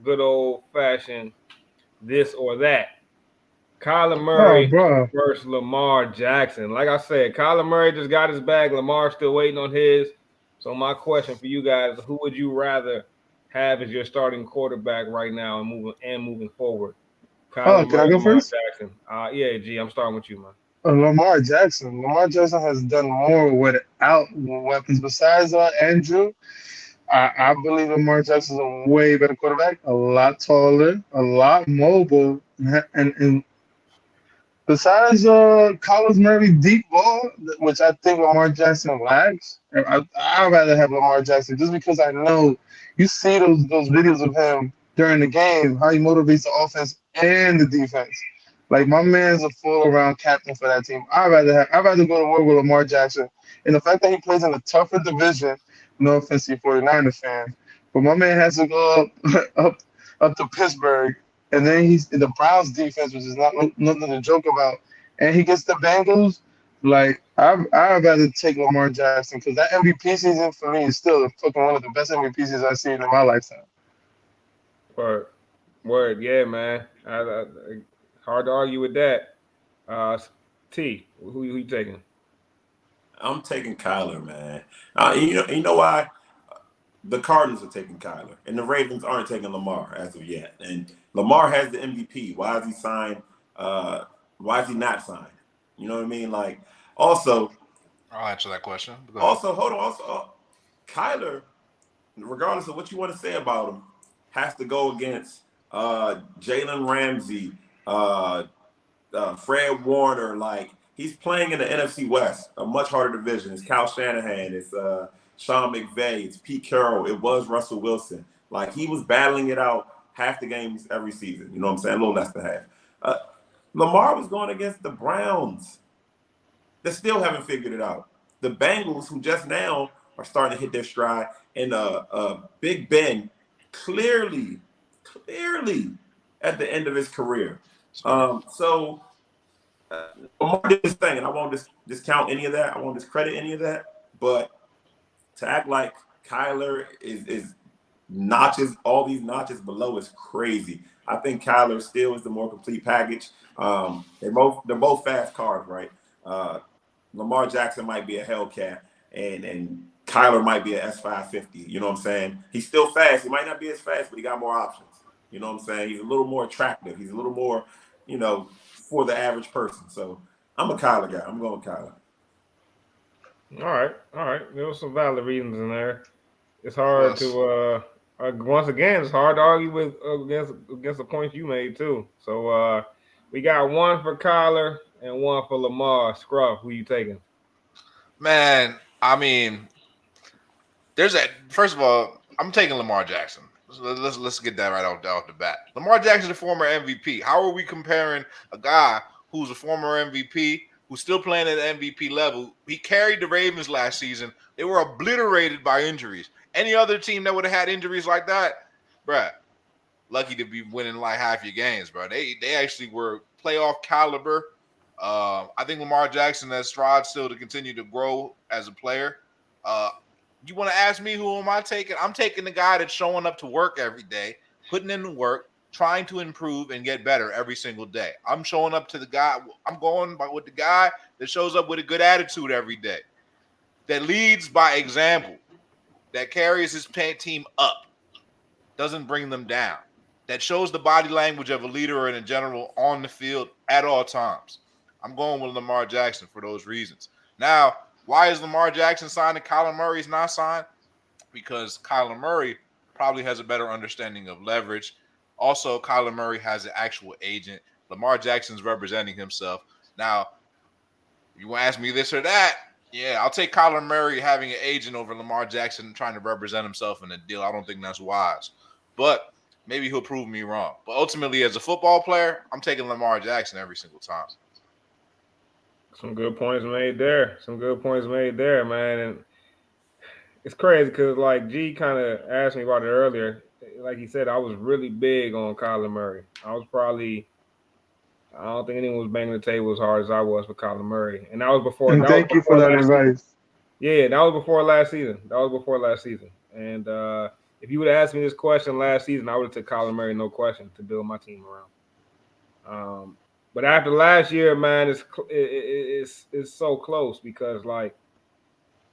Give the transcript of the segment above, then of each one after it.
good old fashioned this or that. Kyler Oh, Murray bro. versus Lamar Jackson. Like I said, Kyler Murray just got his bag. Lamar's still waiting on his. So my question for you guys: who would you rather have as your starting quarterback right now and moving forward? Oh, Kyler can Murray, I go Lamar first? Jackson. Yeah, G, I'm starting with you, man. Lamar Jackson. Lamar Jackson has done more without weapons besides Andrew. I believe Lamar Jackson is a way better quarterback, a lot taller, a lot mobile, and besides Kyler Murray deep ball, which I think Lamar Jackson lacks, I'd rather have Lamar Jackson just because I know you see those videos of him during the game, how he motivates the offense and the defense. Like my man's a full around captain for that team. I'd rather go to war with Lamar Jackson. And the fact that he plays in a tougher division, no offense to you 49er fans, but my man has to go up up to Pittsburgh and then he's the Browns defense, which is not nothing to joke about, and he gets the Bengals. Like I'd rather take Lamar Jackson because that MVP season for me is still fucking one of the best MVP seasons I've seen in my lifetime. Word, word, yeah, man. Hard to argue with that. Uh, T, who you taking? I'm taking Kyler, man. You know why? The Cardinals are taking Kyler, and the Ravens aren't taking Lamar as of yet. And Lamar has the MVP. Why is he signed? Uh, why is he not signed? You know what I mean? Like, also, I'll answer that question. But go ahead. also, hold on. Also, Kyler, regardless of what you want to say about him, has to go against Jalen Ramsey, uh, Fred Warner. Like he's playing in the NFC West, a much harder division. It's Kyle Shanahan. It's Sean McVay. It's Pete Carroll. It was Russell Wilson. Like he was battling it out half the games every season. You know what I'm saying? A little less than half. Uh, Lamar was going against the Browns. They still haven't figured it out. The Bengals, who just now are starting to hit their stride, and Big Ben, clearly, clearly at the end of his career. Sorry. So Lamar did his thing, and I won't discount any of that. I won't discredit any of that. But to act like Kyler is notches, all these notches below is crazy. I think Kyler still is the more complete package. They're both fast cars, right? Uh, Lamar Jackson might be a Hellcat, and Kyler might be a S550. You know what I'm saying? He's still fast. He might not be as fast, but he got more options. You know what I'm saying? He's a little more attractive. He's a little more, for the average person. So I'm a Kyler guy. I'm going Kyler. All right, all right. There was some valid reasons in there. It's hard Plus, to once again, it's hard to argue with against the points you made too. So we got one for Kyler and one for Lamar. Scruff, who you taking? man, I mean, there's that. First of all, I'm taking Lamar Jackson. Let's get that right off the bat. Lamar Jackson, a former MVP. How are we comparing a guy who's a former MVP who's still playing at the MVP level? He carried the Ravens last season. They were obliterated by injuries. Any other team that would have had injuries like that, bruh, lucky to be winning like half your games, bro. They actually were playoff caliber. I think Lamar Jackson has strides still to continue to grow as a player. Uh, you want to ask me who am I taking? I'm taking the guy that's showing up to work every day, putting in the work, trying to improve and get better every single day. I'm showing up to the guy. I'm going with the guy that shows up with a good attitude every day, that leads by example, that carries his team up, doesn't bring them down, that shows the body language of a leader and a general on the field at all times. I'm going with Lamar Jackson for those reasons. Now, why is Lamar Jackson signed and Kyler Murray's not signed? Because Kyler Murray probably has a better understanding of leverage. Also, Kyler Murray has an actual agent. Lamar Jackson's representing himself. Now, you want to ask me this or that? Yeah, I'll take Kyler Murray having an agent over Lamar Jackson trying to represent himself in a deal. I don't think that's wise. But maybe he'll prove me wrong. But ultimately, as a football player, I'm taking Lamar Jackson every single time. Some good points made there. Some good points made there, man. And it's crazy because like G kind of asked me about it earlier. Like he said, I was really big on Kyler Murray. I don't think anyone was banging the table as hard as I was for Kyler Murray, and that was before And that was thank you for before that last season. advice. Yeah, that was before last season. That was before last season. And If you would have asked me this question last season, I would have took Kyler Murray, no question, to build my team around. But after last year, man, it's so close because like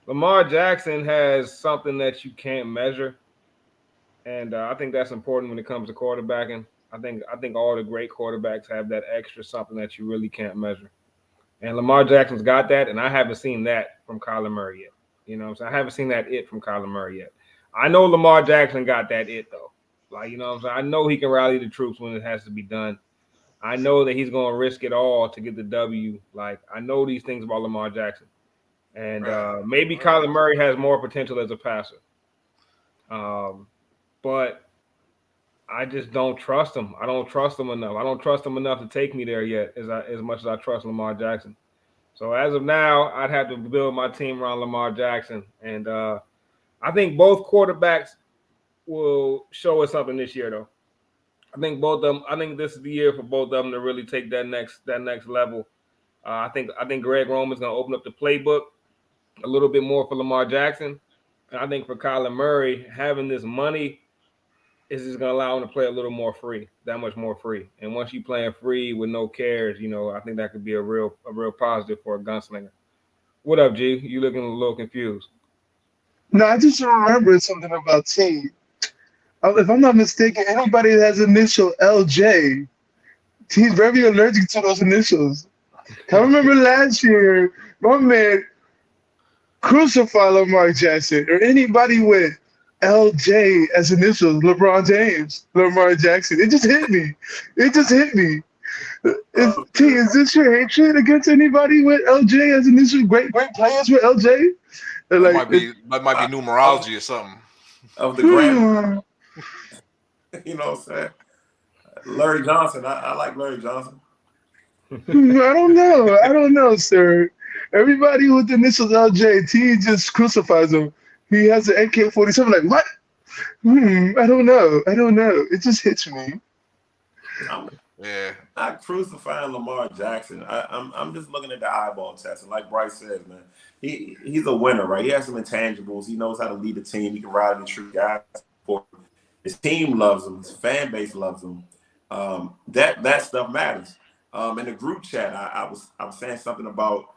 Lamar Jackson has something that you can't measure, and I think that's important when it comes to quarterbacking. I think all the great quarterbacks have that extra something that you really can't measure, and Lamar Jackson's got that, and I haven't seen that from Kyler Murray yet. You know what I'm saying? I haven't seen that it from Kyler Murray yet. I know Lamar Jackson got that it though. Like, you know what I'm saying? I know he can rally the troops when it has to be done. I know that he's going to risk it all to get the W. Like, I know these things about Lamar Jackson. And maybe Kyler Murray has more potential as a passer. But I just don't trust him. I don't trust him enough. I don't trust him enough to take me there yet as much as I trust Lamar Jackson. So as of now, I'd have to build my team around Lamar Jackson. And I think both quarterbacks will show us something this year, though. I think both of them. I think this is the year for both of them to really take that next level. I think Greg Roman's going to open up the playbook a little bit more for Lamar Jackson, and I think for Kyler Murray having this money is just going to allow him to play a little more free, that much more free. And once you playing free with no cares, I think that could be a real positive for a gunslinger. What up, G? You looking a little confused? No, I just remembered something about T. If I'm not mistaken, anybody that has initial LJ, he's very allergic to those initials. I remember last year, my man crucified Lamar Jackson or anybody with LJ as initials, LeBron James, Lamar Jackson. It just hit me. It just hit me. Is this your hatred against anybody with LJ as initials? Great players with LJ? That might be numerology or something. Of the grand, you know what I'm saying? Larry Johnson. I like Larry Johnson. I don't know, sir. Everybody with the initials LJ, T just crucifies him. He has an AK-47. Like, what? I don't know. It just hits me. I'm not crucifying Lamar Jackson. I'm just looking at the eyeball test. And like Bryce says, man, he's a winner, right? He has some intangibles. He knows how to lead a team. He can ride in true guys. His team loves him. His fan base loves him. That stuff matters. In the group chat, I was saying something about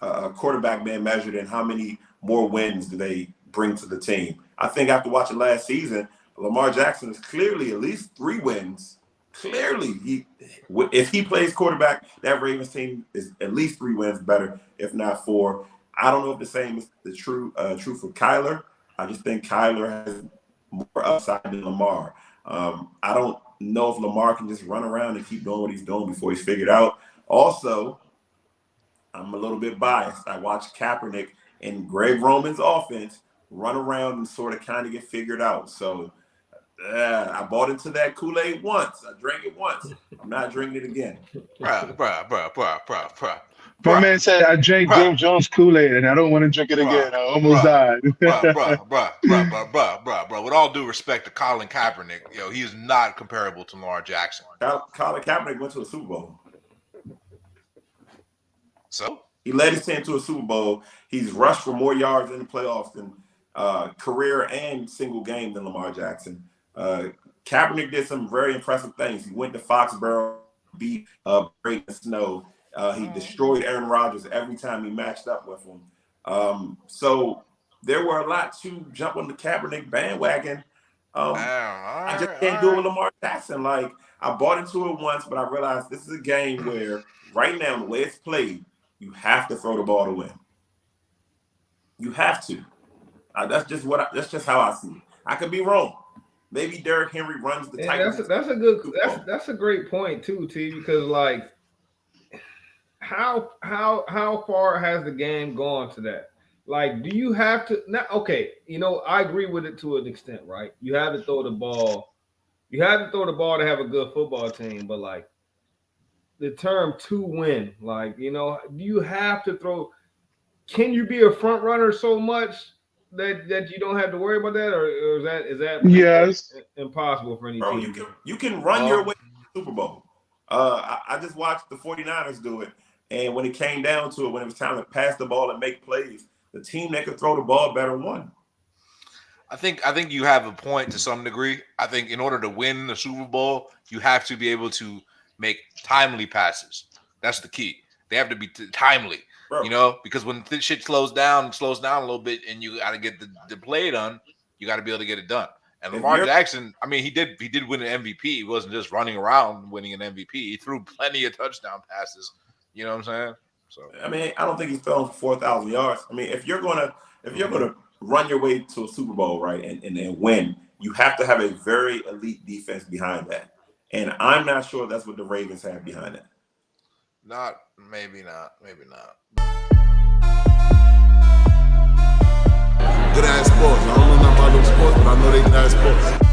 a quarterback being measured in how many more wins do they bring to the team. I think after watching last season, Lamar Jackson is clearly at least 3 wins. Clearly, if he plays quarterback, that Ravens team is at least 3 wins better, if not 4. I don't know if the same is the true for Kyler. I just think Kyler has more upside than Lamar. I don't know if Lamar can just run around and keep doing what he's doing before he's figured out. Also, I'm a little bit biased. I watched Kaepernick and Greg Roman's offense run around and sort of kind of get figured out. So I bought into that Kool-Aid once. I drank it once. I'm not drinking it again. Bruh. My man said, I drank Jim Jones Kool-Aid and I don't want to drink it again. I almost died. Bruh. With all due respect to Colin Kaepernick, he is not comparable to Lamar Jackson. Colin Kaepernick went to a Super Bowl. So? He led his team to a Super Bowl. He's rushed for more yards in the playoffs than career and single game than Lamar Jackson. Kaepernick did some very impressive things. He went to Foxborough, beat Brayton Snow. He destroyed Aaron Rodgers every time he matched up with him. So there were a lot to jump on the Kaepernick bandwagon. I just can't do it with Lamar Jackson. Like, I bought into it once, but I realized this is a game where right now, the way it's played, you have to throw the ball to win. You have to. That's just how I see it. I could be wrong. Maybe Derrick Henry runs the Titans. That's a great point too, T. Because like, how far has the game gone to that? Like, do you have to? Okay, I agree with it to an extent, right? You have to throw the ball. You have to throw the ball to have a good football team, but like the term to win, like, do you have to throw? Can you be a front runner so much that you don't have to worry about that, or is that yes impossible for any Bro, team? you can run your way to the Super Bowl. I just watched the 49ers do it, and when it came down to it, when it was time to pass the ball and make plays, the team that could throw the ball better won. I think you have a point to some degree. I think in order to win the Super Bowl, you have to be able to make timely passes. That's the key. They have to be timely, Bro, because when shit slows down a little bit, and you got to get the play done, you got to be able to get it done. And if Lamar you're Jackson, I mean, he did win an MVP. He wasn't just running around winning an MVP. He threw plenty of touchdown passes. You know what I'm saying? So I mean, I don't think he's throwing for 4,000 yards. I mean, if you're gonna run your way to a Super Bowl, right, and win, you have to have a very elite defense behind that. And I'm not sure that's what the Ravens have behind it. maybe not. Good ass sports. I don't know nothing about them sports, but I know they good ass sports.